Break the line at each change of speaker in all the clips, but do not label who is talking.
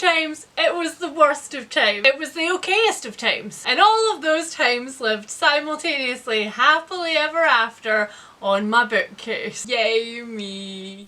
times, it was the worst of times. It was the okayest of times. And all of those times lived simultaneously, happily ever after, on my bookcase. Yay me.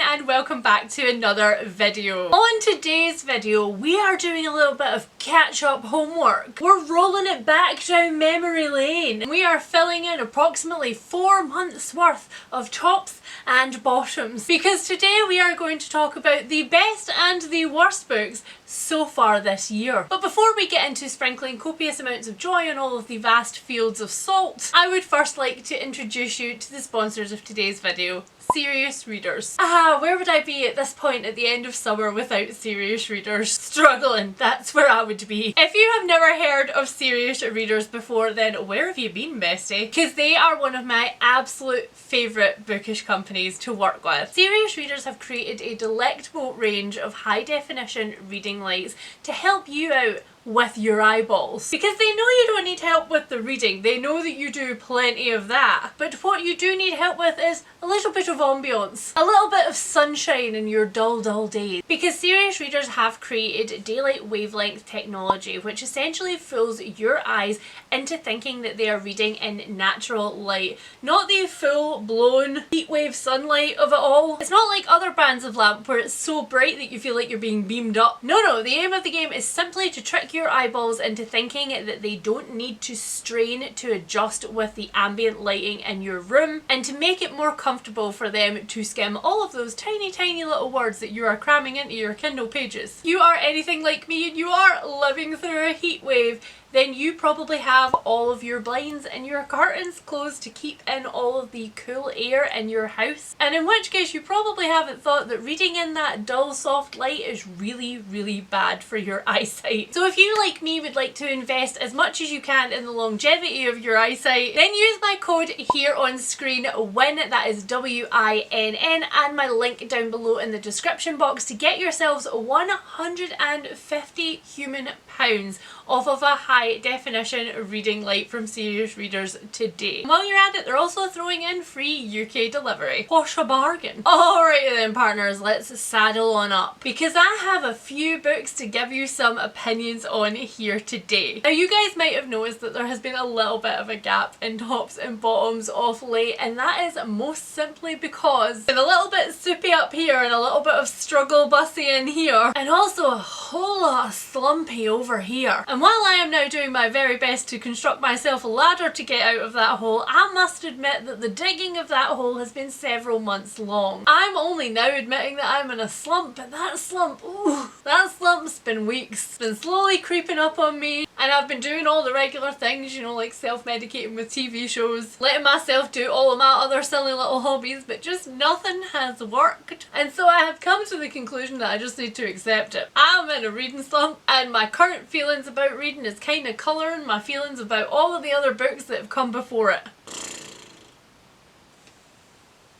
And welcome back to another video. On today's video, we are doing a little bit of catch-up homework. We're rolling it back down memory lane. We are filling in approximately 4 months worth of tops and bottoms, because today we are going to talk about the best and the worst books so far this year. But before we get into sprinkling copious amounts of joy on all of the vast fields of salt, I would first like to introduce you to the sponsors of today's video, Serious Readers. Where would I be at this point at the end of summer without Serious Readers? Struggling, that's where I would be. If you have never heard of Serious Readers before, then where have you been, bestie? Because they are one of my absolute favourite bookish companies to work with. Serious Readers have created a delectable range of high definition reading lights to help you out with your eyeballs, because they know you don't need help with the reading. They know that you do plenty of that, but what you do need help with is a little bit of ambience, a little bit of sunshine in your dull days, because Serious Readers have created daylight wavelength technology, which essentially fools your eyes into thinking that they are reading in natural light, not the full-blown heatwave sunlight of it all. It's not like other brands of lamp where it's so bright that you feel like you're being beamed up. No, the aim of the game is simply to trick your eyeballs into thinking that they don't need to strain to adjust with the ambient lighting in your room, and to make it more comfortable for them to skim all of those tiny little words that you are cramming into your Kindle pages. You are anything like me and you are living through a heat wave, then you probably have all of your blinds and your curtains closed to keep in all of the cool air in your house, and in which case you probably haven't thought that reading in that dull soft light is really bad for your eyesight. So if you, like me, would like to invest as much as you can in the longevity of your eyesight, then use my code here on screen, WIN, that is WINN, and my link down below in the description box to get yourselves 150 human pounds off of a high definition reading light from Serious Readers today. And while you're at it, they're also throwing in free UK delivery. What a bargain. Alright then, partners, let's saddle on up, because I have a few books to give you some opinions on here today. Now, you guys might have noticed that there has been a little bit of a gap in tops and bottoms of late, and that is most simply because I'm a little bit soupy up here and a little bit of struggle bussy in here, and also a whole lot of slumpy over here. And while I am now doing my very best to construct myself a ladder to get out of that hole, I must admit that the digging of that hole has been several months long. I'm only now admitting that I'm in a slump, but that slump, ooh, that slump's been weeks. It's been slowly creeping up on me, and I've been doing all the regular things, you know, like self-medicating with TV shows, letting myself do all of my other silly little hobbies, but just nothing has worked. And so I have come to the conclusion that I just need to accept it. I'm in a reading slump, and my current feelings about reading is kind of colouring my feelings about all of the other books that have come before it.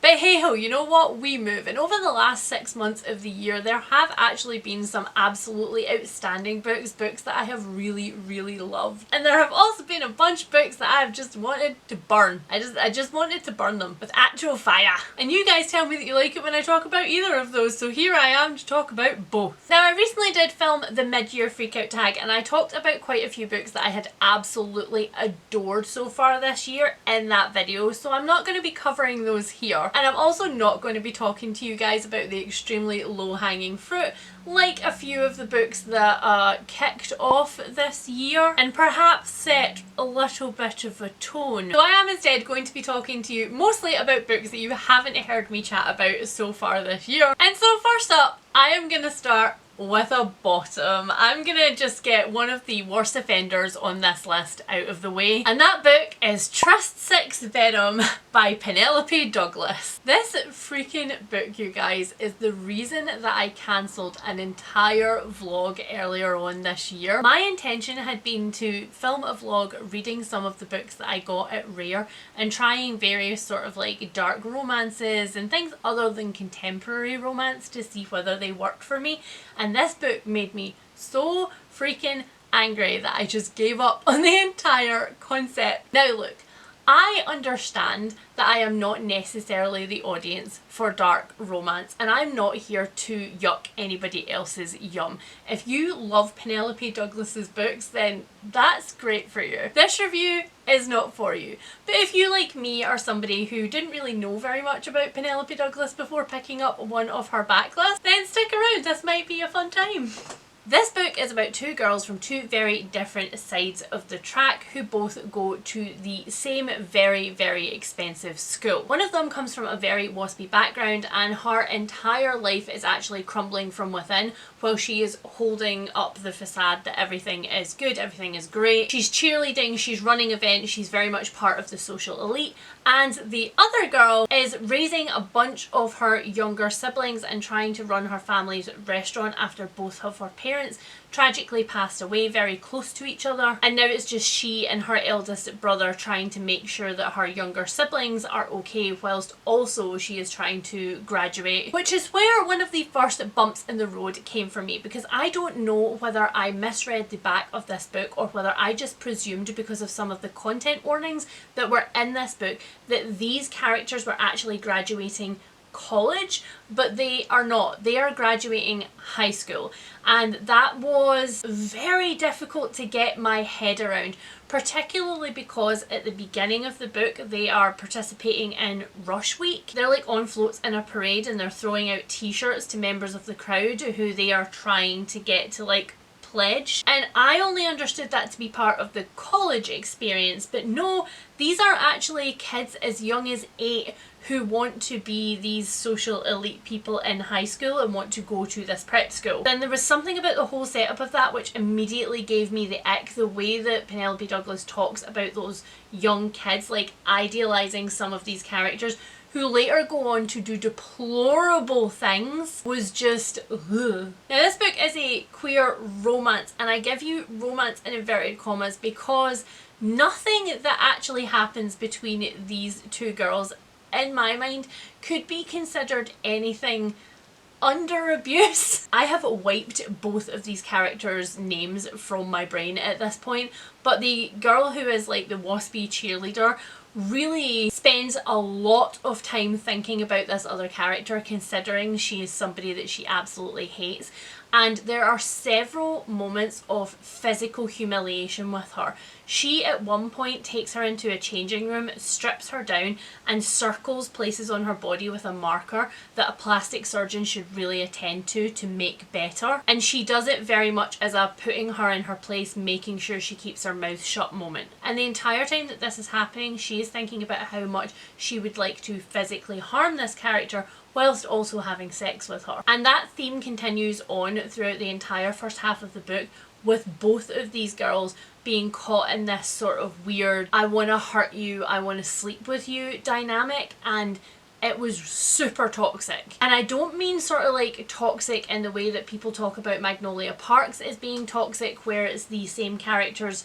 But hey ho, you know what? We move. And over the last 6 months of the year, there have actually been some absolutely outstanding books that I have really loved. And there have also been a bunch of books that I've just wanted to burn. I just wanted to burn them with actual fire. And you guys tell me that you like it when I talk about either of those, so here I am to talk about both. Now, I recently did film the Midyear Freakout Tag, and I talked about quite a few books that I had absolutely adored so far this year in that video, so I'm not going to be covering those here. And I'm also not going to be talking to you guys about the extremely low-hanging fruit, like a few of the books that kicked off this year and perhaps set a little bit of a tone. So I am instead going to be talking to you mostly about books that you haven't heard me chat about so far this year. And so first up, I am going to start with a bottom. I'm gonna just get one of the worst offenders on this list out of the way, and that book is Trust 6 Venom by Penelope Douglas. This freaking book, you guys, is the reason that I cancelled an entire vlog earlier on this year. My intention had been to film a vlog reading some of the books that I got at Rare and trying various sort of like dark romances and things other than contemporary romance to see whether they worked for me, and this book made me so freaking angry that I just gave up on the entire concept. Now look, I understand that I am not necessarily the audience for dark romance, and I'm not here to yuck anybody else's yum. If you love Penelope Douglas's books, then that's great for you. This review is not for you. But if you, like me, are somebody who didn't really know very much about Penelope Douglas before picking up one of her backlists, then stick around, this might be a fun time. This book is about two girls from two very different sides of the track who both go to the same very, very expensive school. One of them comes from a very waspy background and her entire life is actually crumbling from within while she is holding up the facade that everything is good, everything is great. She's cheerleading, she's running events, she's very much part of the social elite. And the other girl is raising a bunch of her younger siblings and trying to run her family's restaurant after both of her parents tragically passed away very close to each other, and now it's just she and her eldest brother trying to make sure that her younger siblings are okay whilst also she is trying to graduate, which is where one of the first bumps in the road came for me, because I don't know whether I misread the back of this book or whether I just presumed because of some of the content warnings that were in this book that these characters were actually graduating college, but they are not. They are graduating high school, and that was very difficult to get my head around, particularly because at the beginning of the book they are participating in Rush Week. They're like on floats in a parade and they're throwing out t-shirts to members of the crowd who they are trying to get to like pledge, and I only understood that to be part of the college experience, but no, these are actually kids as young as 8 who want to be these social elite people in high school and want to go to this prep school. Then there was something about the whole setup of that which immediately gave me the ick, the way that Penelope Douglas talks about those young kids, like idealising some of these characters who later go on to do deplorable things, was just ugh. Now this book is a queer romance, and I give you romance in inverted commas because nothing that actually happens between these two girls in my mind could be considered anything under abuse. I have wiped both of these characters' names from my brain at this point, but the girl who is like the waspy cheerleader really spends a lot of time thinking about this other character, considering she is somebody that she absolutely hates. And there are several moments of physical humiliation with her. She at one point takes her into a changing room, strips her down and circles places on her body with a marker that a plastic surgeon should really attend to make better. And she does it very much as a putting her in her place, making sure she keeps her mouth shut moment. And the entire time that this is happening, she is thinking about how much she would like to physically harm this character whilst also having sex with her. And that theme continues on throughout the entire first half of the book, with both of these girls being caught in this sort of weird I want to hurt you, I want to sleep with you dynamic, and it was super toxic. And I don't mean sort of like toxic in the way that people talk about Magnolia Parks as being toxic, where it's the same characters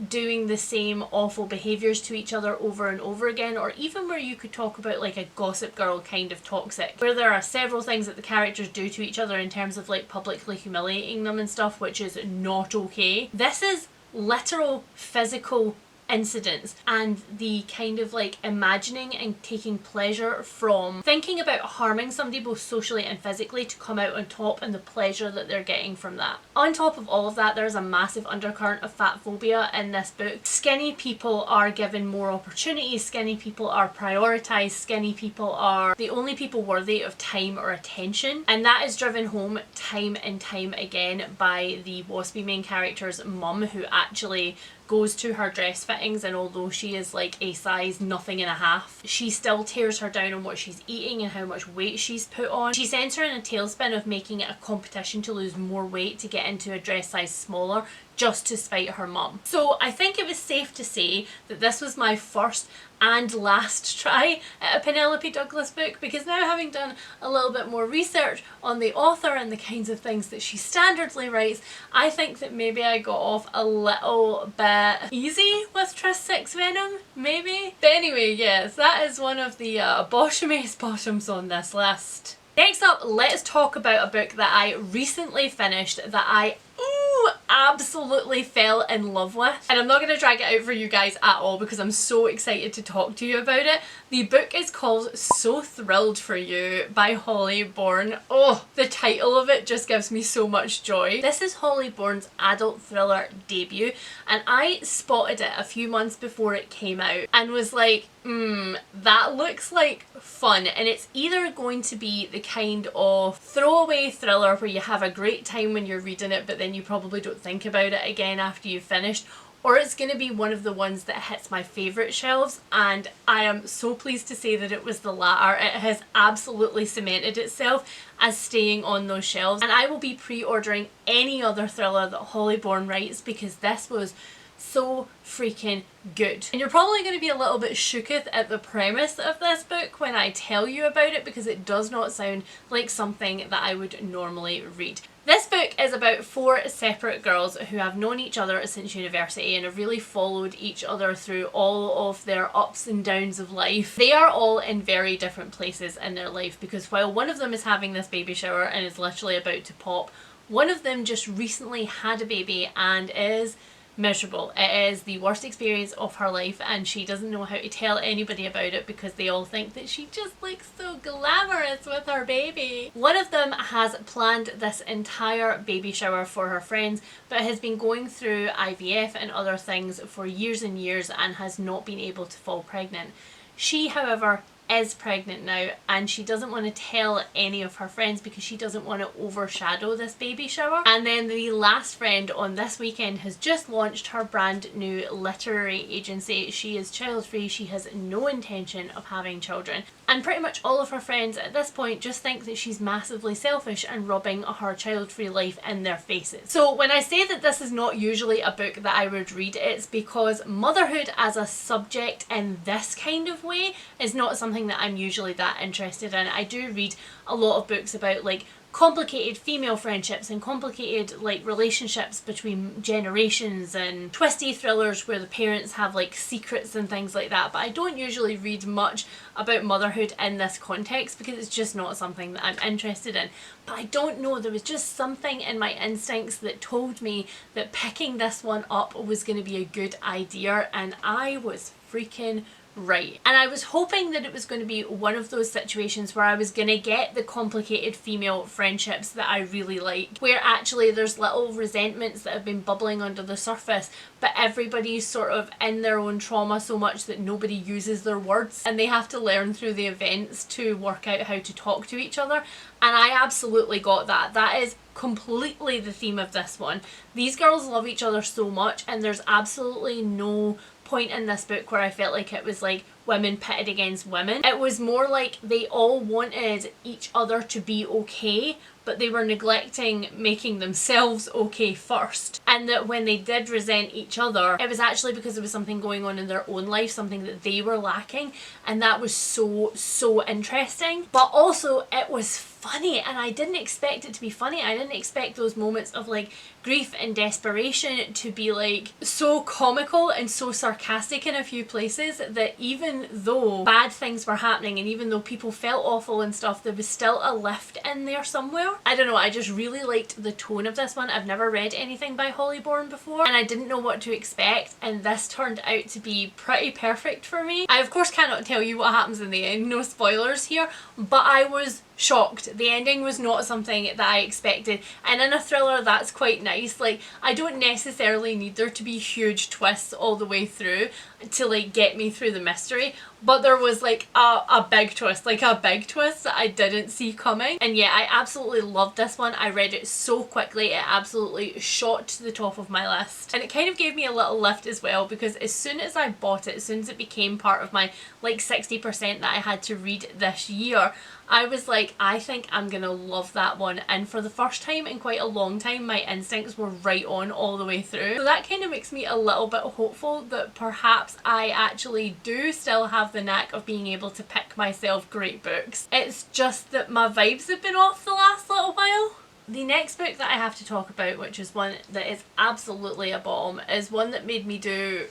doing the same awful behaviours to each other over and over again, or even where you could talk about like a Gossip Girl kind of toxic, where there are several things that the characters do to each other in terms of like publicly humiliating them and stuff, which is not okay. This is literal physical incidents, and the kind of like imagining and taking pleasure from thinking about harming somebody both socially and physically to come out on top, and the pleasure that they're getting from that. On top of all of that, there's a massive undercurrent of fat phobia in this book. Skinny people are given more opportunities, skinny people are prioritised, skinny people are the only people worthy of time or attention, and that is driven home time and time again by the waspy main character's mum, who actually goes to her dress fittings, and although she is like a size nothing and a half, she still tears her down on what she's eating and how much weight she's put on. She sends her in a tailspin of making it a competition to lose more weight to get into a dress size smaller, just to spite her mum. So I think it was safe to say that this was my first and last try at a Penelope Douglas book, because now, having done a little bit more research on the author and the kinds of things that she standardly writes, I think that maybe I got off a little bit easy with Tris 6 Venom, maybe? But anyway, yes, that is one of the bottomiest bottoms on this list. Next up, let's talk about a book that I recently finished that I absolutely fell in love with, and I'm not going to drag it out for you guys at all because I'm so excited to talk to you about it. The book is called So Thrilled for You by Holly Bourne. Oh, the title of it just gives me so much joy. This is Holly Bourne's adult thriller debut, and I spotted it a few months before it came out and was like, that looks like fun. And it's either going to be the kind of throwaway thriller where you have a great time when you're reading it but then you probably don't think about it again after you've finished, or it's going to be one of the ones that hits my favourite shelves, and I am so pleased to say that it was the latter. It has absolutely cemented itself as staying on those shelves, and I will be pre-ordering any other thriller that Holly Bourne writes because this was so freaking good. And you're probably going to be a little bit shooketh at the premise of this book when I tell you about it because it does not sound like something that I would normally read. This book is about 4 separate girls who have known each other since university and have really followed each other through all of their ups and downs of life. They are all in very different places in their life because while one of them is having this baby shower and is literally about to pop, one of them just recently had a baby and is miserable. It is the worst experience of her life and she doesn't know how to tell anybody about it because they all think that she just looks so glamorous with her baby. One of them has planned this entire baby shower for her friends but has been going through IVF and other things for years and years and has not been able to fall pregnant. She, however, is pregnant now and she doesn't want to tell any of her friends because she doesn't want to overshadow this baby shower. And then the last friend on this weekend has just launched her brand new literary agency. She is child free, she has no intention of having children, and pretty much all of her friends at this point just think that she's massively selfish and rubbing her child free life in their faces. So when I say that this is not usually a book that I would read, it's because motherhood as a subject in this kind of way is not something that I'm usually that interested in. I do read a lot of books about like complicated female friendships and complicated like relationships between generations and twisty thrillers where the parents have like secrets and things like that, but I don't usually read much about motherhood in this context because it's just not something that I'm interested in. But I don't know, there was just something in my instincts that told me that picking this one up was going to be a good idea, and I was freaking right. And I was hoping that it was going to be one of those situations where I was going to get the complicated female friendships that I really like, where actually there's little resentments that have been bubbling under the surface, but everybody's sort of in their own trauma so much that nobody uses their words and they have to learn through the events to work out how to talk to each other. And I absolutely got that. That is completely the theme of this one. These girls love each other so much and there's absolutely no point in this book where I felt like it was like women pitted against women. It was more like they all wanted each other to be okay, but they were neglecting making themselves okay first. And that when they did resent each other, it was actually because there was something going on in their own life, something that they were lacking. And that was so interesting. But also it was funny, and I didn't expect it to be funny. I didn't expect those moments of like grief and desperation to be like so comical and so sarcastic in a few places, that even though bad things were happening and even though people felt awful and stuff, there was still a lift in there somewhere. I don't know, I just really liked the tone of this one. I've never read anything by Holly Bourne before and I didn't know what to expect, and this turned out to be pretty perfect for me. I of course cannot tell you what happens in the end, no spoilers here, but I was shocked. The ending was not something that I expected, and in a thriller that's quite nice. Like, I don't necessarily need there to be huge twists all the way through to like get me through the mystery, but there was like a big twist, like a big twist that I didn't see coming. And yeah, I absolutely loved this one. I read it so quickly, it absolutely shot to the top of my list, and it kind of gave me a little lift as well because as soon as I bought it, as soon as it became part of my like 60% that I had to read this year, I was like, I think I'm gonna love that one. And for the first time in quite a long time, my instincts were right on all the way through. So that kind of makes me a little bit hopeful that perhaps I actually do still have the knack of being able to pick myself great books. It's just that my vibes have been off the last little while. The next book that I have to talk about, which is one that is absolutely a bomb, is one that made me do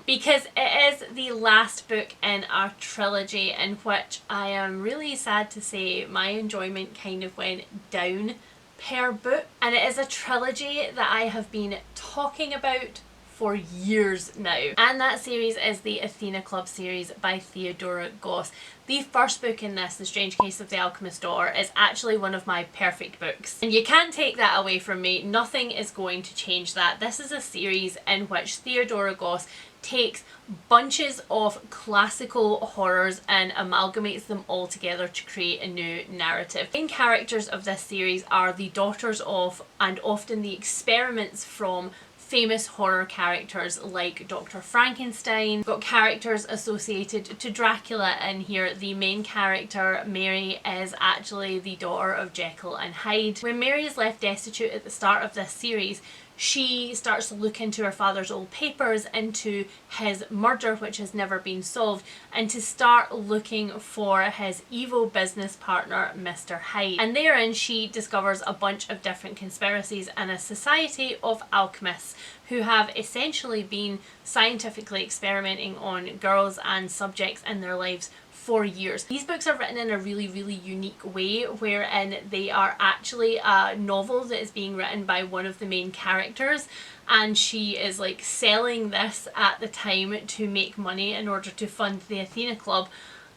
because it is the last book in our trilogy, in which I am really sad to say my enjoyment kind of went down per book, and it is a trilogy that I have been talking about for years now, and that series is the Athena Club series by Theodora Goss. The first book in this, The Strange Case of the Alchemist's Daughter, is actually one of my perfect books, and you can't take that away from me. Nothing is going to change that. This is a series in which Theodora Goss takes bunches of classical horrors and amalgamates them all together to create a new narrative. The main characters of this series are the daughters of, and often the experiments from, famous horror characters like Dr. Frankenstein. We've got characters associated to Dracula in here. The main character, Mary, is actually the daughter of Jekyll and Hyde. When Mary is left destitute at the start of this series, she starts to look into her father's old papers, into his murder which has never been solved, and to start looking for his evil business partner, Mr. Hyde. And therein she discovers a bunch of different conspiracies and a society of alchemists who have essentially been scientifically experimenting on girls and subjects in their lives for years. These books are written in a really, really unique way, wherein they are actually a novel that is being written by one of the main characters, and she is like selling this at the time to make money in order to fund the Athena Club.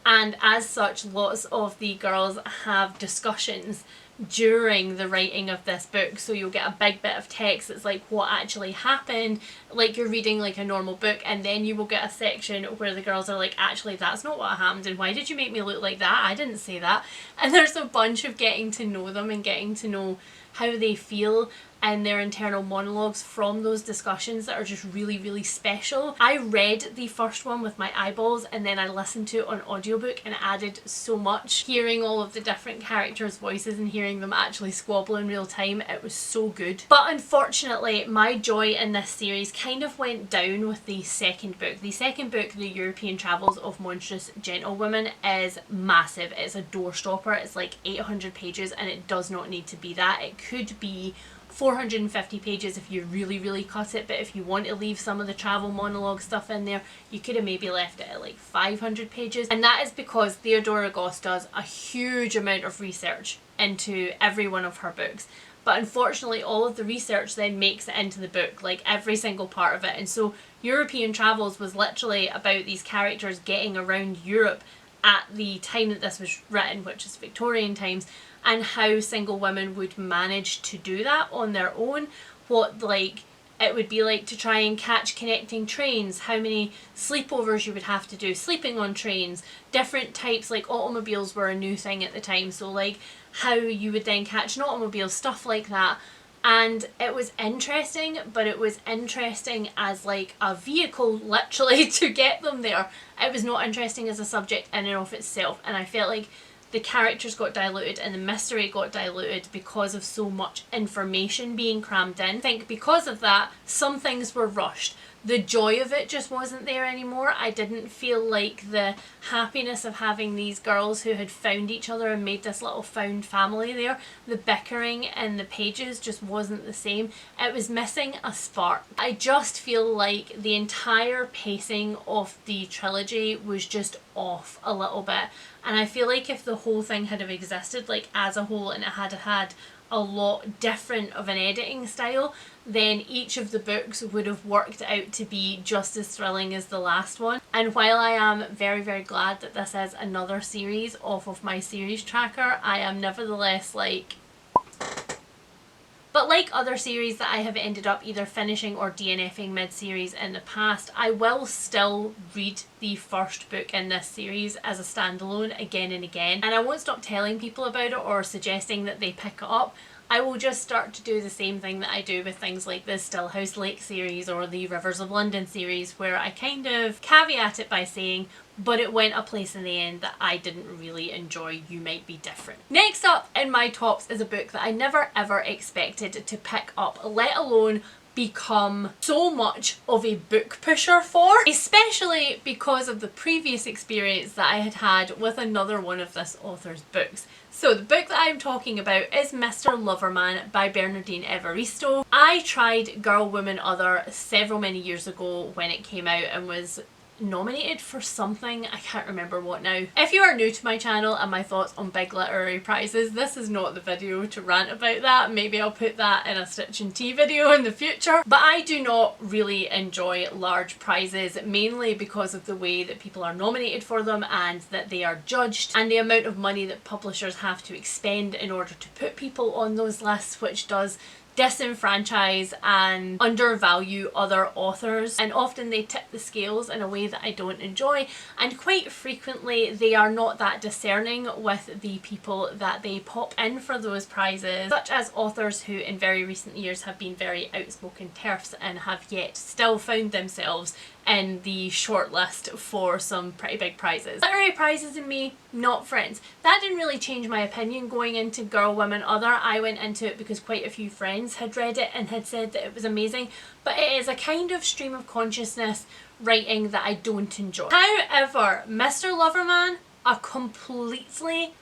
And as such, lots of the girls have discussions during the writing of this book, so you'll get a big bit of text that's like what actually happened, like you're reading like a normal book, and then you will get a section where the girls are like, actually that's not what happened, and why did you make me look like that, I didn't say that. And there's a bunch of getting to know them and getting to know how they feel and their internal monologues from those discussions that are just really, really special. I read the first one with my eyeballs, and then I listened to it on audiobook, and it added so much. Hearing all of the different characters' voices and hearing them actually squabble in real time, it was so good. But unfortunately, my joy in this series kind of went down with the second book. The second book, The European Travels of Monstrous Gentlewomen, is massive. It's a doorstopper. It's like 800 pages, and it does not need to be that. It could be 450 pages if you really, really cut it, but if you want to leave some of the travel monologue stuff in there, you could have maybe left it at like 500 pages. And that is because Theodora Goss does a huge amount of research into every one of her books. But unfortunately, all of the research then makes it into the book, like every single part of it. And so European Travels was literally about these characters getting around Europe at the time that this was written, which is Victorian times, and how single women would manage to do that on their own, what like it would be like to try and catch connecting trains, how many sleepovers you would have to do, sleeping on trains, different types, like automobiles were a new thing at the time, so like how you would then catch an automobile, stuff like that. And it was interesting, but it was interesting as like a vehicle literally to get them there. It was not interesting as a subject in and of itself, and I felt like the characters got diluted and the mystery got diluted because of so much information being crammed in. I think because of that, some things were rushed. The joy of it just wasn't there anymore. I didn't feel like the happiness of having these girls who had found each other and made this little found family there. The bickering in the pages just wasn't the same. It was missing a spark. I just feel like the entire pacing of the trilogy was just off a little bit. And I feel like if the whole thing had have existed like as a whole, and it had had a lot different of an editing style, then each of the books would have worked out to be just as thrilling as the last one. And while I am very, very glad that this is another series off of my series tracker, I am nevertheless like... But like other series that I have ended up either finishing or DNFing mid-series in the past, I will still read the first book in this series as a standalone again and again, and I won't stop telling people about it or suggesting that they pick it up. I will just start to do the same thing that I do with things like the Still House Lake series or the Rivers of London series, where I kind of caveat it by saying, but it went a place in the end that I didn't really enjoy, you might be different. Next up in my tops is a book that I never ever expected to pick up, let alone become so much of a book pusher for, especially because of the previous experience that I had had with another one of this author's books. So the book that I'm talking about is Mr. Loverman by Bernardine Evaristo. I tried Girl, Woman, Other several many years ago when it came out and was nominated for something. I can't remember what now. If you are new to my channel and my thoughts on big literary prizes, this is not the video to rant about that. Maybe I'll put that in a Stitch and Tea video in the future. But I do not really enjoy large prizes, mainly because of the way that people are nominated for them and that they are judged, and the amount of money that publishers have to expend in order to put people on those lists, which does disenfranchise and undervalue other authors, and often they tip the scales in a way that I don't enjoy, and quite frequently they are not that discerning with the people that they pop in for those prizes, such as authors who in very recent years have been very outspoken TERFs and have yet still found themselves in the shortlist for some pretty big prizes. Literary prizes and me, not friends. That didn't really change my opinion going into Girl, Woman, Other. I went into it because quite a few friends had read it and had said that it was amazing, but it is a kind of stream of consciousness writing that I don't enjoy. However, Mr. Loverman, a completely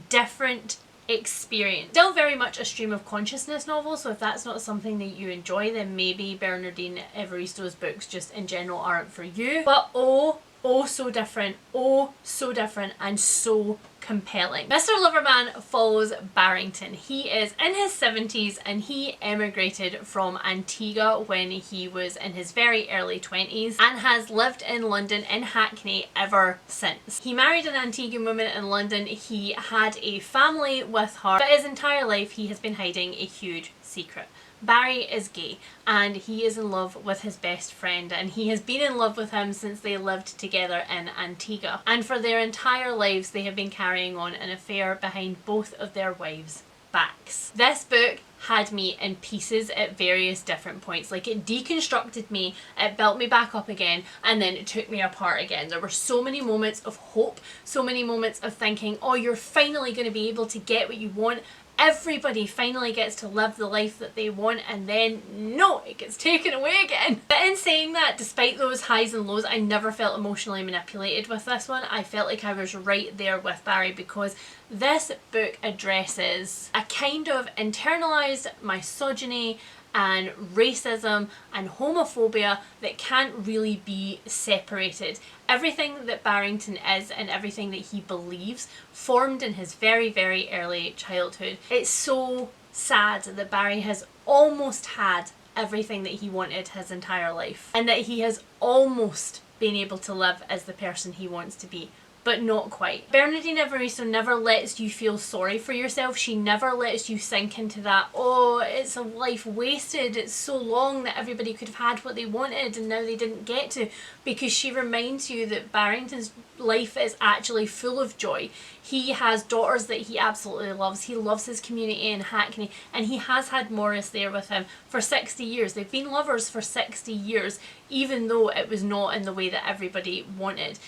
different experience. Still very much a stream of consciousness novel, so if that's not something that you enjoy, then maybe Bernardine Evaristo's books just in general aren't for you. But oh so different, oh so different, and so compelling. Mr. Loverman follows Barrington. He is in his 70s and he emigrated from Antigua when he was in his very early 20s and has lived in London in Hackney ever since. He married an Antiguan woman in London, he had a family with her, but his entire life he has been hiding a huge secret. Barry is gay and he is in love with his best friend, and he has been in love with him since they lived together in Antigua, and for their entire lives they have been carrying on an affair behind both of their wives' backs. This book had me in pieces at various different points. Like, it deconstructed me, it built me back up again, and then it took me apart again. There were so many moments of hope, so many moments of thinking, oh, you're finally going to be able to get what you want. Everybody finally gets to live the life that they want, and then no, it gets taken away again. But in saying that, despite those highs and lows, I never felt emotionally manipulated with this one. I felt like I was right there with Barry, because this book addresses a kind of internalized misogyny and racism and homophobia that can't really be separated. Everything that Barrington is and everything that he believes formed in his very, very early childhood. It's so sad that Barry has almost had everything that he wanted his entire life, and that he has almost been able to live as the person he wants to be, but not quite. Bernardine Evaristo never lets you feel sorry for yourself. She never lets you sink into that, oh, it's a life wasted, it's so long that everybody could have had what they wanted and now they didn't get to, because she reminds you that Barrington's life is actually full of joy. He has daughters that he absolutely loves. He loves his community in Hackney, and he has had Morris there with him for 60 years. They've been lovers for 60 years, even though it was not in the way that everybody wanted.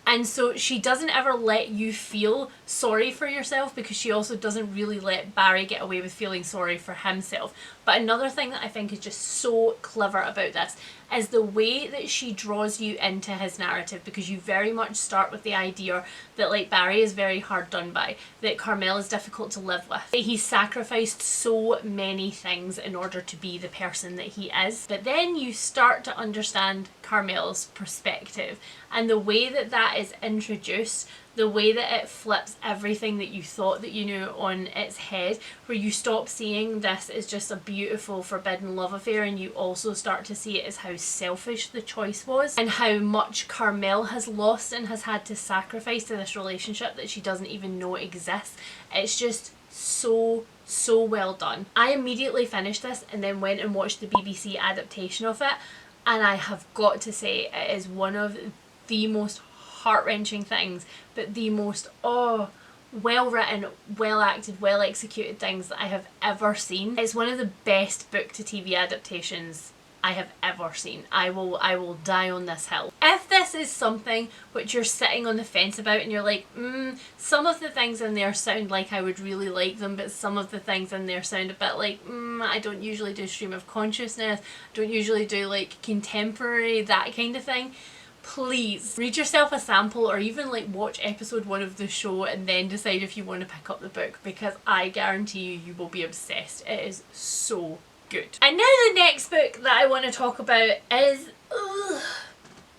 And so she doesn't ever let you feel sorry for yourself, because she also doesn't really let Barry get away with feeling sorry for himself. But another thing that I think is just so clever about this is the way that she draws you into his narrative, because you very much start with the idea that, like, Barry is very hard done by, that Carmel is difficult to live with, that he's sacrificed so many things in order to be the person that he is. But then you start to understand Carmel's perspective, and the way that that is introduced, the way that it flips everything that you thought that you knew on its head, where you stop seeing this as just a beautiful forbidden love affair, and you also start to see it as how selfish the choice was, and how much Carmel has lost and has had to sacrifice to this relationship that she doesn't even know exists. It's just so well done. I immediately finished this and then went and watched the BBC adaptation of it, and I have got to say it is one of the most heart-wrenching things, but the most well written, well acted, well executed things that I have ever seen. It's one of the best book to TV adaptations I have ever seen. I will die on this hill. If this is something which you're sitting on the fence about and you're like, some of the things in there sound like I would really like them, but some of the things in there sound a bit like, I don't usually do stream of consciousness, don't usually do like contemporary, that kind of thing, please read yourself a sample, or even like watch episode 1 of the show and then decide if you want to pick up the book, because I guarantee you will be obsessed. It is so good. And now the next book that I want to talk about is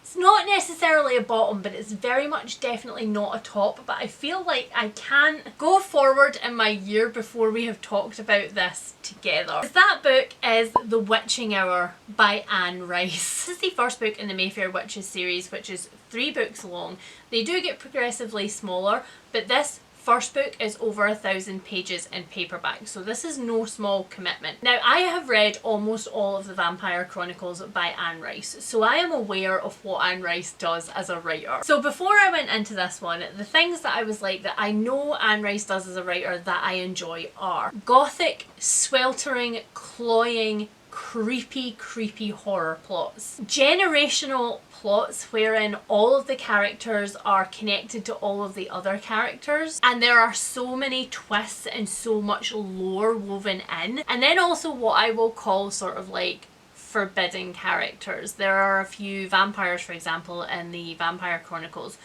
It's not necessarily a bottom, but it's very much definitely not a top, but I feel like I can't go forward in my year before we have talked about this together. That book is The Witching Hour by Anne Rice. This is the first book in the Mayfair Witches series, which is 3 books long. They do get progressively smaller, but this first book is over 1,000 pages in paperback, so this is no small commitment. Now, I have read almost all of the Vampire Chronicles by Anne Rice, so I am aware of what Anne Rice does as a writer. So before I went into this one, the things that I was like that I know Anne Rice does as a writer that I enjoy are gothic, sweltering, cloying, creepy horror plots. Generational plots wherein all of the characters are connected to all of the other characters, and there are so many twists and so much lore woven in. And then also what I will call sort of like forbidden characters. There are a few vampires, for example, in the Vampire Chronicles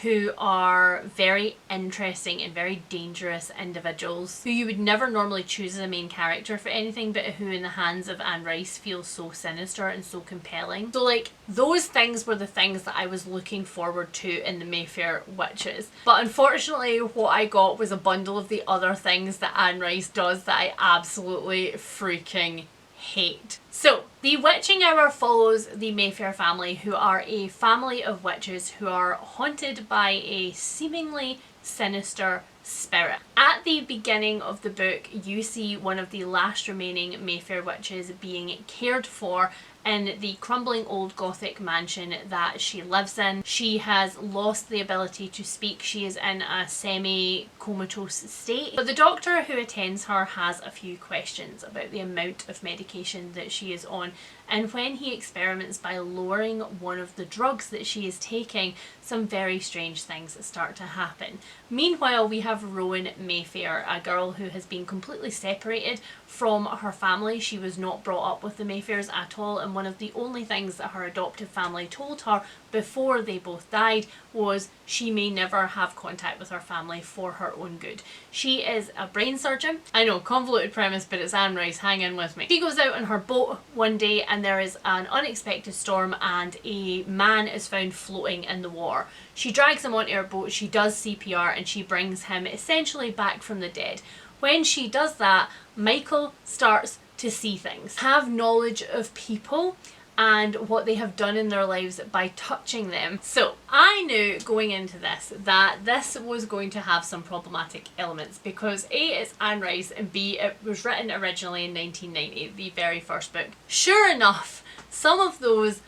who are very interesting and very dangerous individuals who you would never normally choose as a main character for anything, but who in the hands of Anne Rice feel so sinister and so compelling. So like those things were the things that I was looking forward to in the Mayfair Witches. But unfortunately what I got was a bundle of the other things that Anne Rice does that I absolutely freaking hate. So, The Witching Hour follows the Mayfair family, who are a family of witches who are haunted by a seemingly sinister spirit. At the beginning of the book, you see one of the last remaining Mayfair witches being cared for in the crumbling old gothic mansion that she lives in. She has lost the ability to speak. She is in a semi-comatose state. But the doctor who attends her has a few questions about the amount of medication that she is on, and when he experiments by lowering one of the drugs that she is taking, some very strange things start to happen. Meanwhile, we have Rowan Mayfair, a girl who has been completely separated from her family. She was not brought up with the Mayfairs at all, and one of the only things that her adoptive family told her before they both died was she may never have contact with her family for her own good. She is a brain surgeon. I know, convoluted premise, but it's Anne Rice, hang in with me. She goes out on her boat one day and there is an unexpected storm and a man is found floating in the water. She drags him onto her boat, she does CPR, and she brings him essentially back from the dead. When she does that, Michael starts to see things, have knowledge of people and what they have done in their lives by touching them. So I knew going into this that this was going to have some problematic elements because A, it's Anne Rice, and B, it was written originally in 1990, the very first book. Sure enough, some of those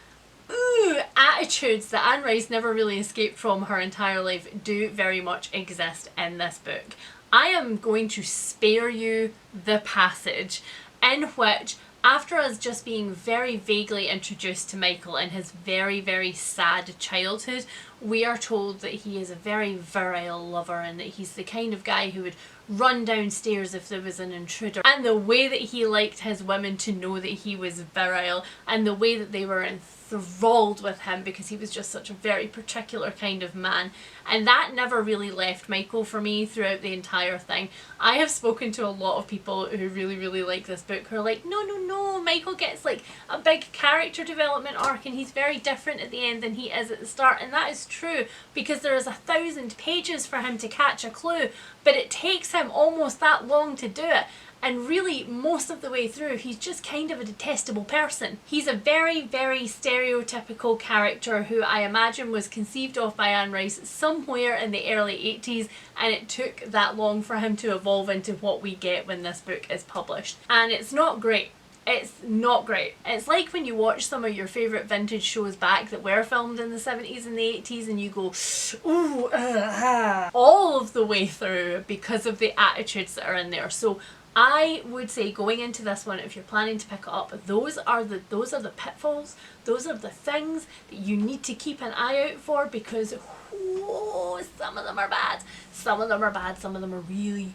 attitudes that Anne Rice never really escaped from her entire life do very much exist in this book. I am going to spare you the passage in which, after us just being very vaguely introduced to Michael in his very sad childhood, we are told that he is a very virile lover and that he's the kind of guy who would run downstairs if there was an intruder. And the way that he liked his women to know that he was virile, and the way that they were enthralled with him because he was just such a very particular kind of man. And that never really left Michael for me throughout the entire thing. I have spoken to a lot of people who really like this book who are like, no, Michael gets like a big character development arc and he's very different at the end than he is at the start. And that is true because there is 1,000 pages for him to catch a clue, but it takes him almost that long to do it. And really, most of the way through, he's just kind of a detestable person. He's a very stereotypical character who I imagine was conceived of by Anne Rice somewhere in the early 80s, and it took that long for him to evolve into what we get when this book is published. And it's not great. It's not great. It's like when you watch some of your favourite vintage shows back that were filmed in the 70s and the 80s and you go, ooh, all of the way through because of the attitudes that are in there. So I would say going into this one, if you're planning to pick it up, those are the pitfalls, those are the things that you need to keep an eye out for because some of them are bad. Some of them are bad, some of them are really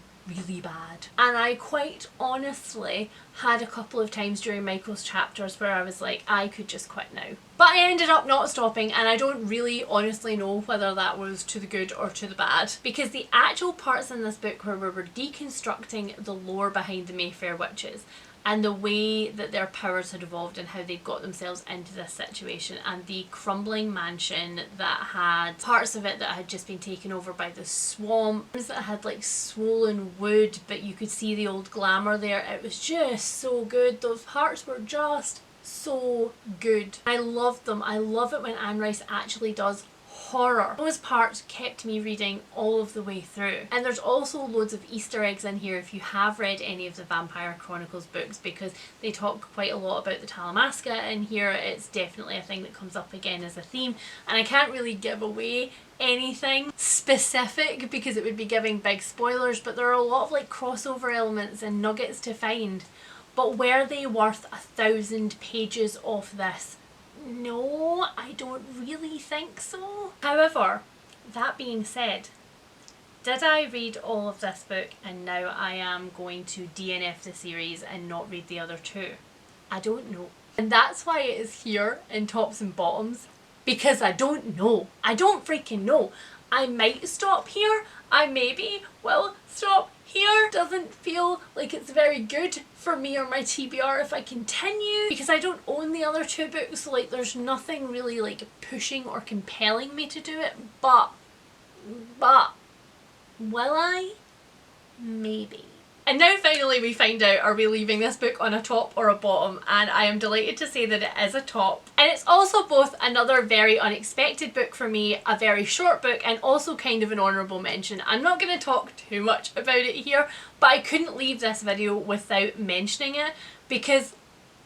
bad. And I quite honestly had a couple of times during Michael's chapters where I was like, I could just quit now. But I ended up not stopping, and I don't really honestly know whether that was to the good or to the bad, because the actual parts in this book where we were deconstructing the lore behind the Mayfair witches and the way that their powers had evolved and how they got themselves into this situation, and the crumbling mansion that had parts of it that had just been taken over by the swamp, that had like swollen wood but you could see the old glamour there. It was just so good. Those parts were just so good. I loved them. I love it when Anne Rice actually does horror. Those parts kept me reading all of the way through. And there's also loads of Easter eggs in here if you have read any of the Vampire Chronicles books, because they talk quite a lot about the Talamasca in here. It's definitely a thing that comes up again as a theme, and I can't really give away anything specific because it would be giving big spoilers, but there are a lot of like crossover elements and nuggets to find. But were they worth 1,000 pages of this? No, I don't really think so. However, that being said, did I read all of this book and now I am going to DNF the series and not read the other two? I don't know. And that's why it is here in Tops and Bottoms, because I don't know. I don't freaking know. I might stop here. I maybe will stop here. Doesn't feel like it's very good for me or my TBR if I continue, because I don't own the other two books, so like there's nothing really like pushing or compelling me to do it, but will I? Maybe. And now finally we find out, are we leaving this book on a top or a bottom? And I am delighted to say that it is a top. And it's also both another very unexpected book for me, a very short book, and also kind of an honourable mention. I'm not going to talk too much about it here, but I couldn't leave this video without mentioning it because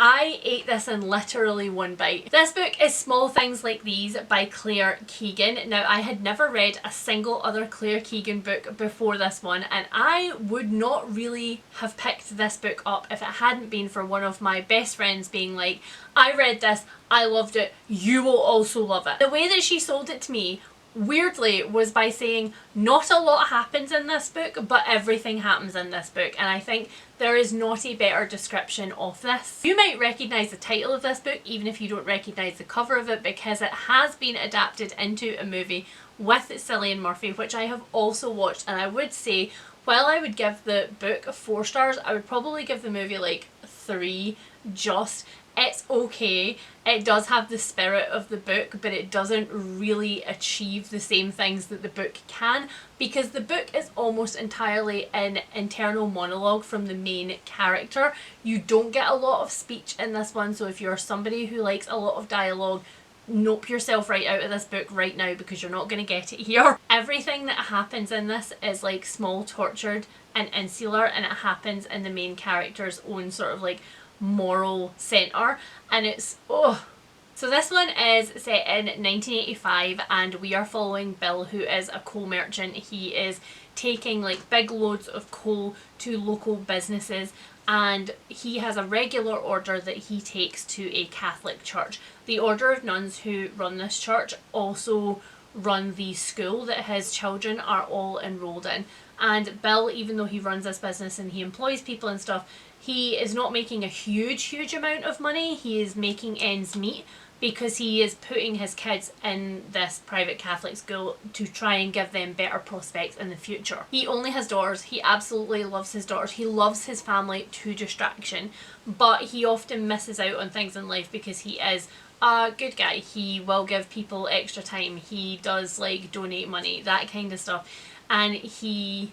I ate this in literally one bite. This book is Small Things Like These by Claire Keegan. Now, I had never read a single other Claire Keegan book before this one, and I would not really have picked this book up if it hadn't been for one of my best friends being like, I read this, I loved it, you will also love it. The way that she sold it to me, weirdly, was by saying not a lot happens in this book, but everything happens in this book, and I think there is not a better description of this. You might recognise the title of this book even if you don't recognise the cover of it, because it has been adapted into a movie with Cillian Murphy, which I have also watched, and I would say while I would give the book 4 stars, I would probably give the movie like 3 just. It's okay, it does have the spirit of the book, but it doesn't really achieve the same things that the book can, because the book is almost entirely an internal monologue from the main character. You don't get a lot of speech in this one, so if you're somebody who likes a lot of dialogue, nope yourself right out of this book right now because you're not going to get it here. Everything that happens in this is like small, tortured and insular, and it happens in the main character's own sort of like moral centre, and it's So this one is set in 1985, and we are following Bill, who is a coal merchant. He is taking like big loads of coal to local businesses, and he has a regular order that he takes to a Catholic church. The Order of Nuns who run this church also run the school that his children are all enrolled in. And Bill, even though he runs this business and he employs people and stuff, he is not making a huge amount of money. He is making ends meet because he is putting his kids in this private Catholic school to try and give them better prospects in the future. He only has daughters. He absolutely loves his daughters. He loves his family to distraction, but he often misses out on things in life because he is a good guy. He will give people extra time. He does like donate money, that kind of stuff. And he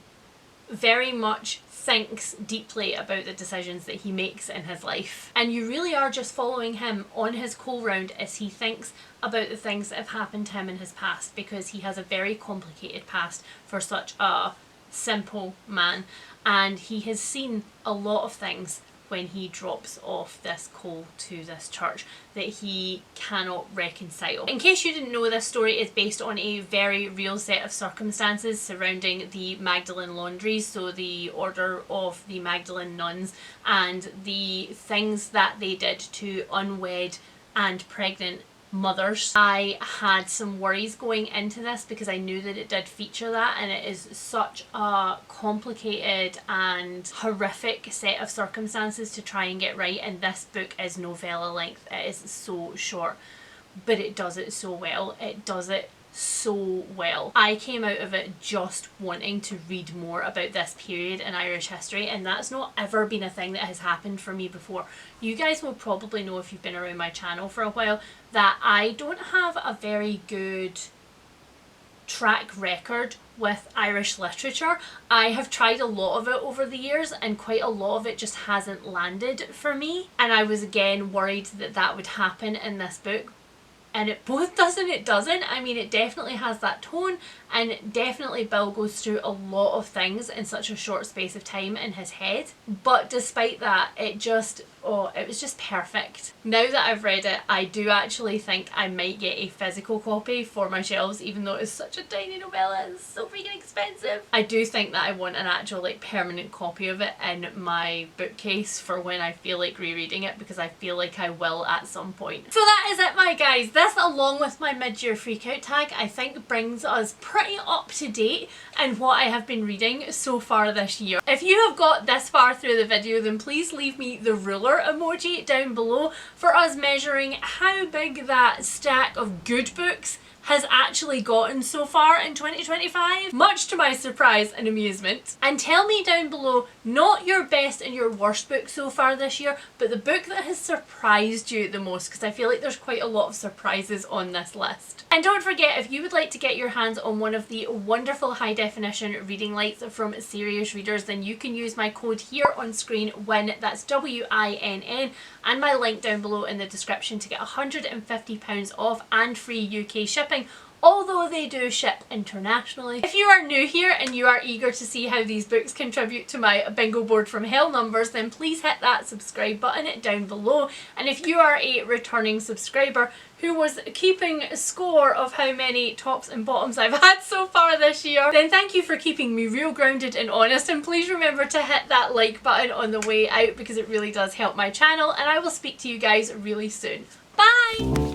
very much thinks deeply about the decisions that he makes in his life. And you really are just following him on his coal round as he thinks about the things that have happened to him in his past, because he has a very complicated past for such a simple man. And he has seen a lot of things when he drops off this coal to this church that he cannot reconcile. In case you didn't know, this story is based on a very real set of circumstances surrounding the Magdalene Laundries, so the Order of the Magdalene Nuns, and the things that they did to unwed and pregnant mothers. I had some worries going into this because I knew that it did feature that, and it is such a complicated and horrific set of circumstances to try and get right, and this book is novella length. It is so short. but it does it so well. It does it so well. I came out of it just wanting to read more about this period in Irish history, and that's not ever been a thing that has happened for me before. You guys will probably know, if you've been around my channel for a while, that I don't have a very good track record with Irish literature. I have tried a lot of it over the years, and quite a lot of it just hasn't landed for me, and I was again worried that that would happen in this book. And it both does and it doesn't. I mean, it definitely has that tone, and definitely Bill goes through a lot of things in such a short space of time in his head. But despite that, it just, oh, it was just perfect. Now that I've read it, I do actually think I might get a physical copy for my shelves, even though it's such a tiny novella and so freaking expensive. I do think that I want an actual like permanent copy of it in my bookcase for when I feel like rereading it, because I feel like I will at some point. So that is it, my guys. This, along with my mid-year freakout tag, I think brings us pretty up to date in what I have been reading so far this year. If you have got this far through the video, then please leave me the ruler emoji down below for us measuring how big that stack of good books has actually gotten so far in 2025, much to my surprise and amusement. And tell me down below, not your best and your worst book so far this year, but the book that has surprised you the most, because I feel like there's quite a lot of surprises on this list. And don't forget, if you would like to get your hands on one of the wonderful high definition reading lights from Serious Readers, then you can use my code here on screen, WIN, that's WINN, and my link down below in the description to get £150 off and free UK shipping, although they do ship internationally. If you are new here and you are eager to see how these books contribute to my bingo board from hell numbers, then please hit that subscribe button down below. And if you are a returning subscriber who was keeping score of how many tops and bottoms I've had so far this year, then thank you for keeping me real grounded and honest, and please remember to hit that like button on the way out, because it really does help my channel, and I will speak to you guys really soon. Bye!